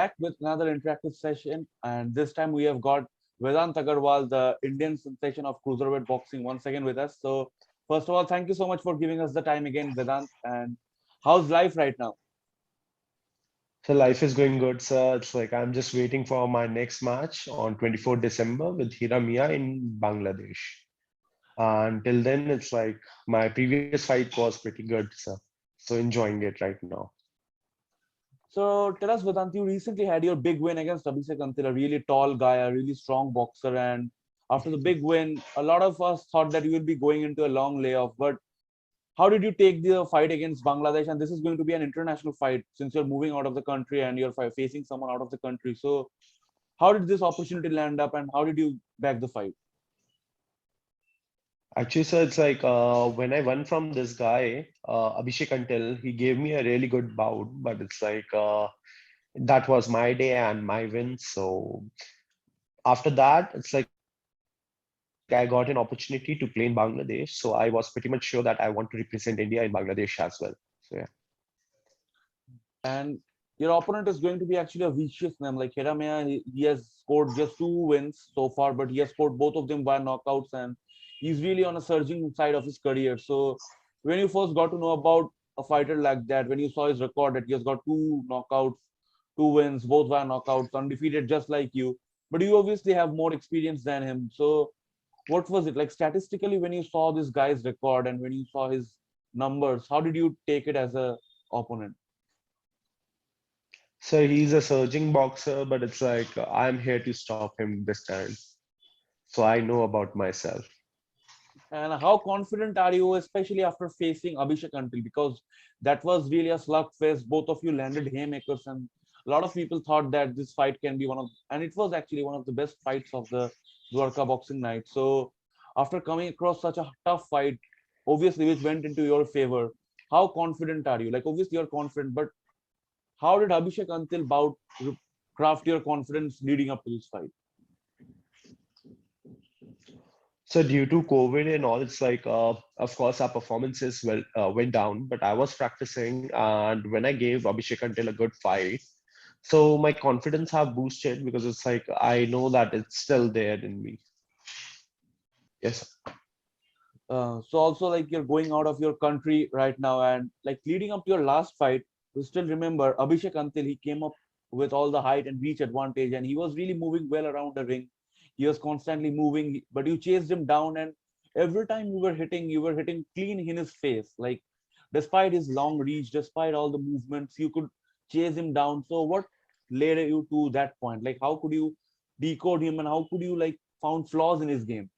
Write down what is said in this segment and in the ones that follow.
back with another interactive session, and this time we have got Vedant Agarwal, the Indian sensation of cruiserweight boxing, once again with us. So, first of all, thank you so much for giving us the time again, Vedant. And how's life right now? So life is going good, sir. It's like I'm just waiting for my next match on 24 December with Hiramia in Bangladesh. Until then, it's like my previous fight was pretty good, sir. So enjoying it right now. So, tell us, Vedant, you recently had your big win against Abhishek Antil, a really tall guy, a really strong boxer. And after the big win, a lot of us thought that you would be going into a long layoff. But how did you take the fight against Bangladesh? And this is going to be an international fight since you're moving out of the country and you're facing someone out of the country. So, how did this opportunity land up and how did you back the fight? Actually, sir, it's like when I won from this guy, Abhishek Until, he gave me a really good bout, but it's like that was my day and my win. So after that, it's like I got an opportunity to play in Bangladesh. So I was pretty much sure that I want to represent India in Bangladesh as well. So yeah. And your opponent is going to be actually a vicious name. Like Hiramaya, he has scored just two wins so far, but he has scored both of them by knockouts, and he's really on a surging side of his career. So when you first got to know about a fighter like that, when you saw his record that he has got two knockouts, two wins, both by knockouts, undefeated just like you, but you obviously have more experience than him. So what was it like statistically when you saw this guy's record and when you saw his numbers? How did you take it as a opponent? So he's a surging boxer, but it's like I'm here to stop him this time. So I know about myself. And how confident are you, especially after facing Abhishek Antil? Because that was really a slugfest. Both of you landed haymakers, and a lot of people thought that this fight can be one of, and it was actually one of the best fights of the Dwarka boxing night. So, after coming across such a tough fight, obviously which went into your favor, how confident are you? Like, obviously you're confident, but how did Abhishek Antil bout craft your confidence leading up to this fight? So due to COVID and all, it's like, of course, our performances went down, but I was practicing, and when I gave Abhishek Until a good fight, so my confidence have boosted because it's like I know that it's still there in me. Yes. So also like you're going out of your country right now and like leading up to your last fight, you still remember Abhishek Antil, he came up with all the height and reach advantage and he was really moving well around the ring. He was constantly moving, but you chased him down and every time you were hitting clean in his face. Like despite his long reach, despite all the movements, you could chase him down. So what led you to that point? Like how could you decode him and how could you like found flaws in his game?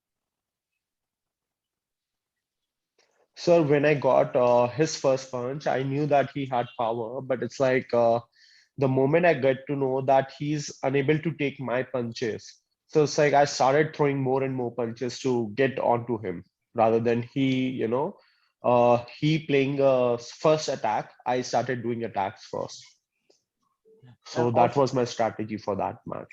So when I got his first punch, I knew that he had power, but it's like the moment I get to know that he's unable to take my punches, so it's like I started throwing more and more punches to get onto him rather than he playing first attack. I started doing attacks first. And So that also was my strategy for that match.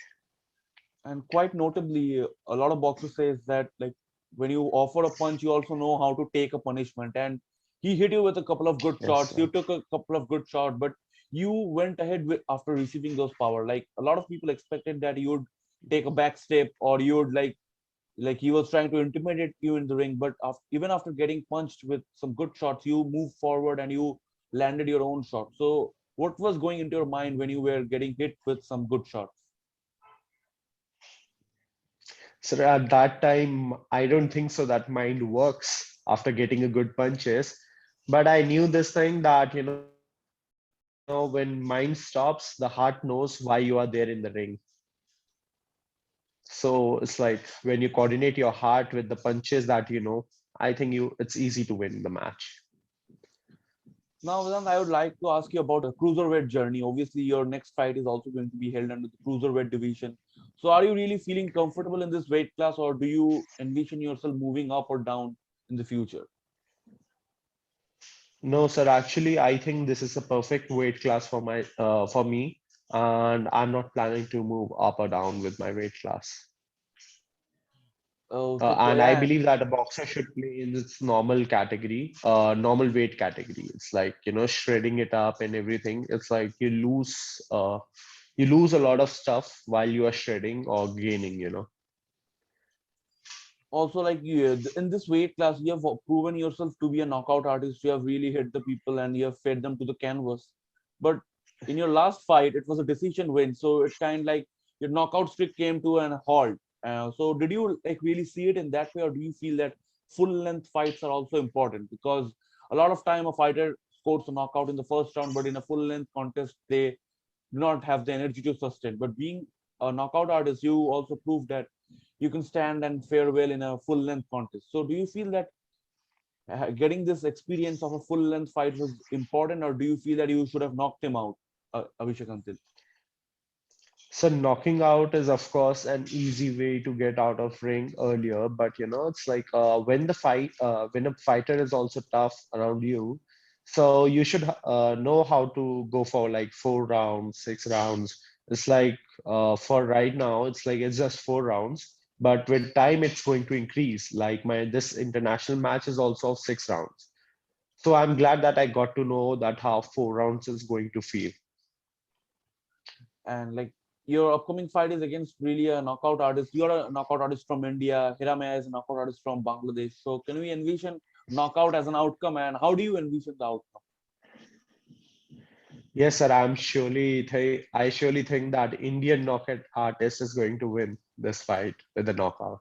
and quite notably, a lot of boxers says that like when you offer a punch, you also know how to take a punishment. And he hit you with a couple of good Yes, shots. You sir. took a couple of good shots, but you went ahead with after receiving those power. Like a lot of people expected that you would take a back step or you would like he was trying to intimidate you in the ring. But even after getting punched with some good shots, you moved forward and you landed your own shot. So what was going into your mind when you were getting hit with some good shots? So at that time, I don't think so that mind works after getting a good punches. But I knew this thing that, when mind stops, the heart knows why you are there in the ring. So it's like when you coordinate your heart with the punches that I think it's easy to win the match. Now, Vedant, I would like to ask you about a cruiserweight journey. Obviously, your next fight is also going to be held under the cruiserweight division. So, are you really feeling comfortable in this weight class, or do you envision yourself moving up or down in the future? No, sir, actually, I think this is a perfect weight class for me, and I'm not planning to move up or down with my weight class. Oh, so And I yeah, believe that a boxer should play in its normal category, normal weight category. It's like, shredding it up and everything. It's like you lose. You lose a lot of stuff while you are shredding or gaining. Also, like in this weight class, you have proven yourself to be a knockout artist. You have really hit the people and you have fed them to the canvas. But in your last fight, it was a decision win, so it kind of like your knockout streak came to an halt. So did you like really see it in that way, or do you feel that full length fights are also important? Because a lot of time a fighter scores a knockout in the first round, but in a full length contest they do not have the energy to sustain. But being a knockout artist, you also proved that you can stand and fare well in a full length contest. So do you feel that getting this experience of a full length fight was important, or do you feel that you should have knocked him out, Abhishek Antil? So knocking out is of course an easy way to get out of ring earlier, but it's like when a fighter is also tough around you, so you should know how to go for like 4 rounds, 6 rounds. It's like for right now, it's like it's just 4 rounds, but with time it's going to increase. Like my this international match is also 6 rounds. So I'm glad that I got to know that how 4 rounds is going to feel. And like your upcoming fight is against really a knockout artist. You're a knockout artist from India. Hiramaya is a knockout artist from Bangladesh. So can we envision knockout as an outcome, and how do you envision the outcome? Yes, sir. I surely think that Indian knockout artist is going to win this fight with the knockout.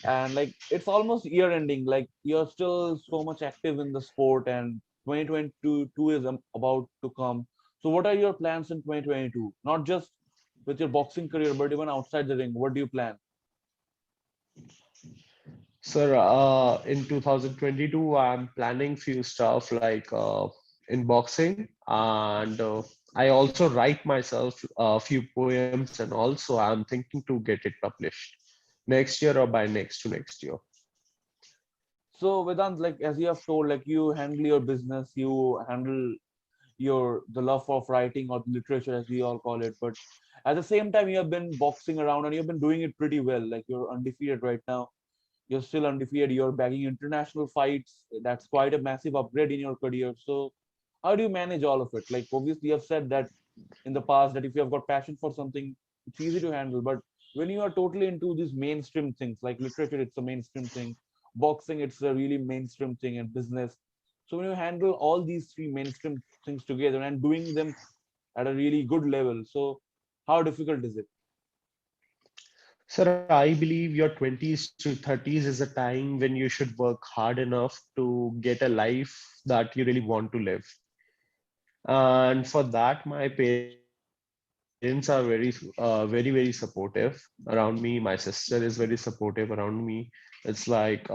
And like it's almost year ending, like you're still so much active in the sport, and 2022 is about to come. So what are your plans in 2022, not just with your boxing career but even outside the ring? What do you plan? Sir, in 2022, I'm planning few stuff like in boxing, and I also write myself a few poems, and also I'm thinking to get it published next year or by next to next year. So Vedant, like as you have told, like you handle your business, you handle your the love of writing or literature as we all call it, but at the same time you have been boxing around and you've been doing it pretty well. Like you're undefeated right now. You're still undefeated. You're bagging international fights. That's quite a massive upgrade in your career. So how do you manage all of it? Like obviously you have said that in the past that if you have got passion for something, it's easy to handle. But when you are totally into these mainstream things, like literature, it's a mainstream thing. Boxing, it's a really mainstream thing, and business. So when you handle all these three mainstream things together and doing them at a really good level, so how difficult is it? Sir, I believe your 20s to 30s is a time when you should work hard enough to get a life that you really want to live. And for that, my parents are very, very supportive around me. My sister is very supportive around me. It's like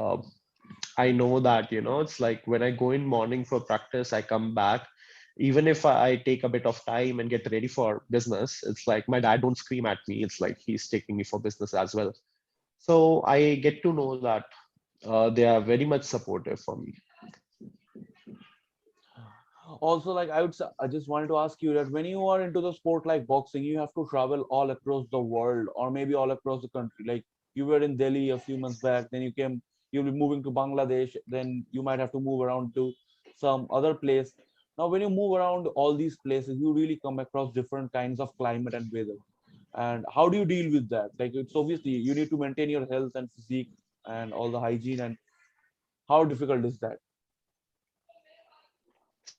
I know that, it's like when I go in morning for practice, I come back. Even if I take a bit of time and get ready for business, it's like my dad don't scream at me. It's like he's taking me for business as well. So I get to know that they are very much supportive for me. Also, like I just wanted to ask you that when you are into the sport like boxing, you have to travel all across the world or maybe all across the country. Like you were in Delhi a few months back, then you'll be moving to Bangladesh, then you might have to move around to some other place. Now, when you move around all these places, you really come across different kinds of climate and weather. And how do you deal with that? Like it's obviously you need to maintain your health and physique and all the hygiene. And how difficult is that?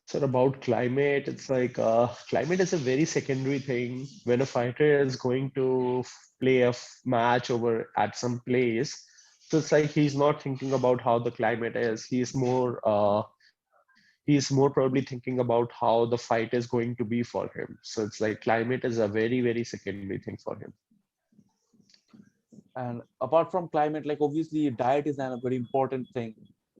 So about climate, it's like climate is a very secondary thing. When a fighter is going to play a match over at some place, so it's like he's not thinking about how the climate is. He's more probably thinking about how the fight is going to be for him. So it's like climate is a very, very secondary thing for him. And apart from climate, like obviously diet is a very important thing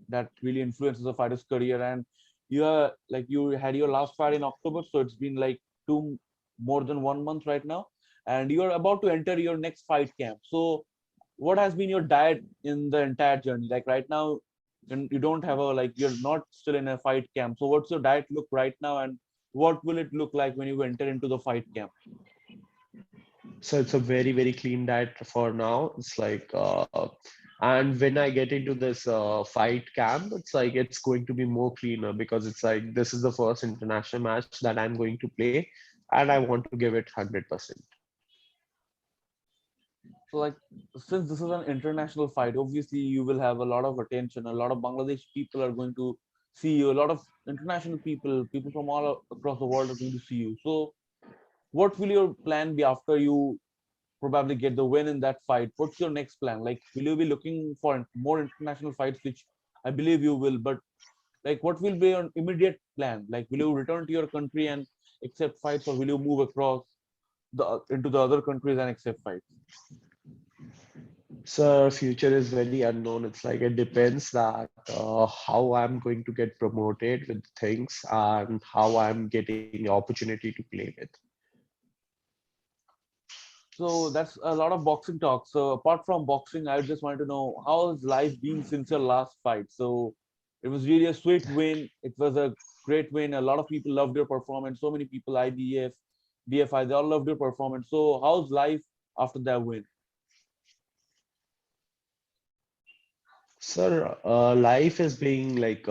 that really influences a fighter's career. And you are like you had your last fight in October, so it's been like two more than 1 month right now, and you are about to enter your next fight camp. So what has been your diet in the entire journey? Like right now, and you don't have a like you're not still in a fight camp. So what's your diet look right now, and what will it look like when you enter into the fight camp? So it's a very, very clean diet for now. It's like, and when I get into this fight camp, it's like it's going to be more cleaner because it's like this is the first international match that I'm going to play. and I want to give it 100%. So like since this is an international fight, obviously you will have a lot of attention. A lot of Bangladesh people are going to see you. A lot of international people, people from all across the world are going to see you. So what will your plan be after you probably get the win in that fight? What's your next plan? Like, will you be looking for more international fights, which I believe you will, but like, what will be your immediate plan? Like, will you return to your country and accept fights, or will you move across the into the other countries and accept fights? So future is very unknown. It's like it depends that how I'm going to get promoted with things and how I'm getting opportunity to play with. So that's a lot of boxing talk. So apart from boxing, I just wanted to know how has life been since your last fight? So it was really a sweet win. It was a great win. A lot of people loved your performance. So many people, IBF, BFI, they all loved your performance. So how's life after that win? Sir, life is being like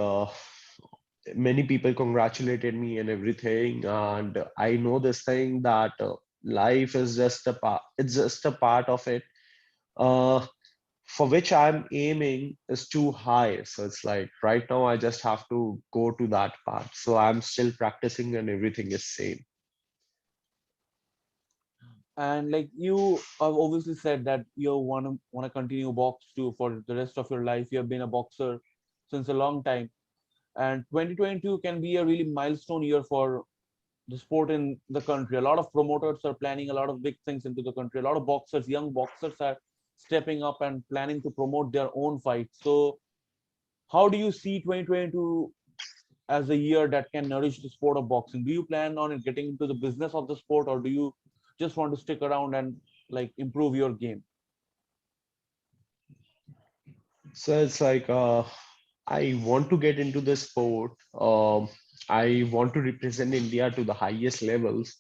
many people congratulated me and everything, and I know this thing that life is just a part. It's just a part of it. Uh, for which I'm aiming is too high. So it's like right now I just have to go to that part. So I'm still practicing and everything is same. And like you have obviously said that you want to continue box too for the rest of your life. You have been a boxer since a long time, and 2022 can be a really milestone year for the sport in the country. A lot of promoters are planning a lot of big things into the country. A lot of boxers, young boxers, are stepping up and planning to promote their own fights. So, how do you see 2022 as a year that can nourish the sport of boxing? Do you plan on getting into the business of the sport, or do you just want to stick around and like improve your game? So it's like I want to get into the sport. I want to represent India to the highest levels.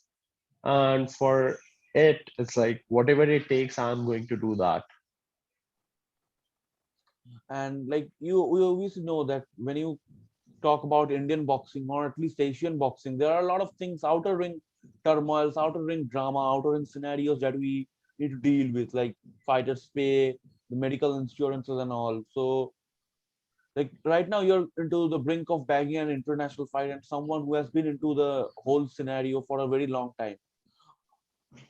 And for it, it's like whatever it takes, I'm going to do that. And like you, we always know that when you talk about Indian boxing or at least Asian boxing, there are a lot of things, outer ring turmoils, outer ring drama, outer ring scenarios that we need to deal with, like fighters' pay, the medical insurances, and all. So, like right now, you're into the brink of bagging an international fight, and someone who has been into the whole scenario for a very long time.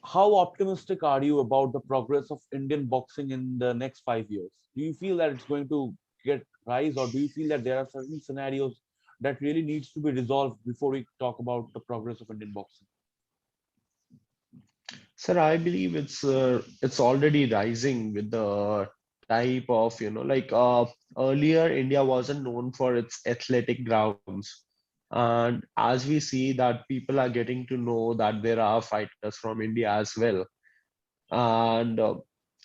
How optimistic are you about the progress of Indian boxing in the next 5 years? Do you feel that it's going to get rise, or do you feel that there are certain scenarios that really needs to be resolved before we talk about the progress of Indian boxing? Sir, I believe it's already rising with the type of, like earlier India wasn't known for its athletic grounds. And as we see that people are getting to know that there are fighters from India as well. And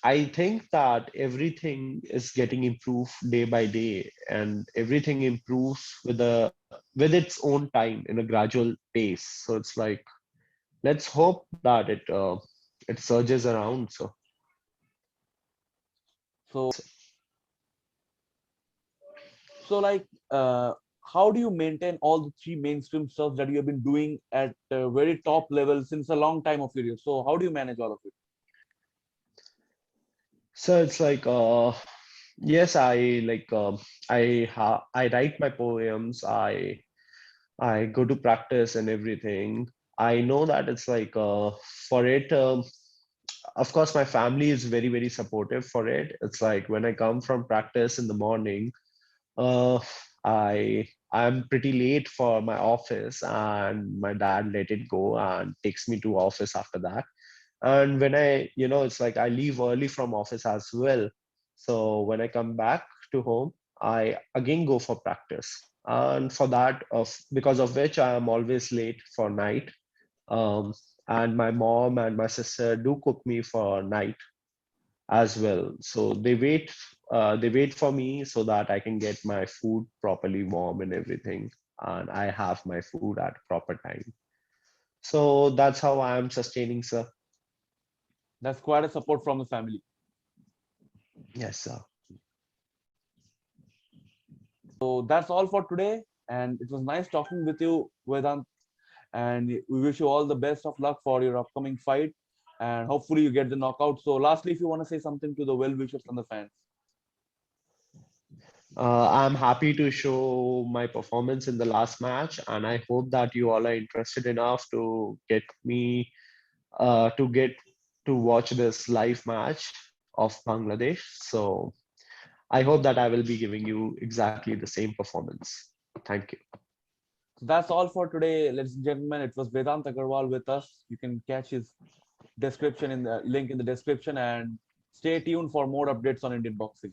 I think that everything is getting improved day by day, and everything improves with its own time in a gradual pace. So it's like let's hope that it surges around. So So, so like, how do you maintain all the three mainstream stuff that you have been doing at very top level since a long time of your years? So, how do you manage all of it? so it's like yes, I write my poems. I go to practice and everything. I know that it's like for it. Of course, my family is very supportive for it. It's like when I come from practice in the morning, uh, I'm pretty late for my office, and my dad let it go and takes me to office after that. And when it's like I leave early from office as well. So when I come back to home, I again go for practice. And for that, of because of which I am always late for night. Um, and my mom and my sister do cook me for night as well. So they wait for me so that I can get my food properly warm and everything, and I have my food at proper time. So that's how I am sustaining, sir. That's quite a support from the family. Yes, sir. So that's all for today. And it was nice talking with you, Vedant. and we wish you all the best of luck for your upcoming fight, and hopefully you get the knockout. So lastly, if you want to say something to the well wishers and the fans. I'm happy to show my performance in the last match, and I hope that you all are interested enough to get me to get to watch this live match of Bangladesh. So I hope that I will be giving you exactly the same performance. Thank you. So that's all for today, ladies and gentlemen. It was Vedant Agarwal with us. You can catch his description in the link in the description, and stay tuned for more updates on Indian boxing.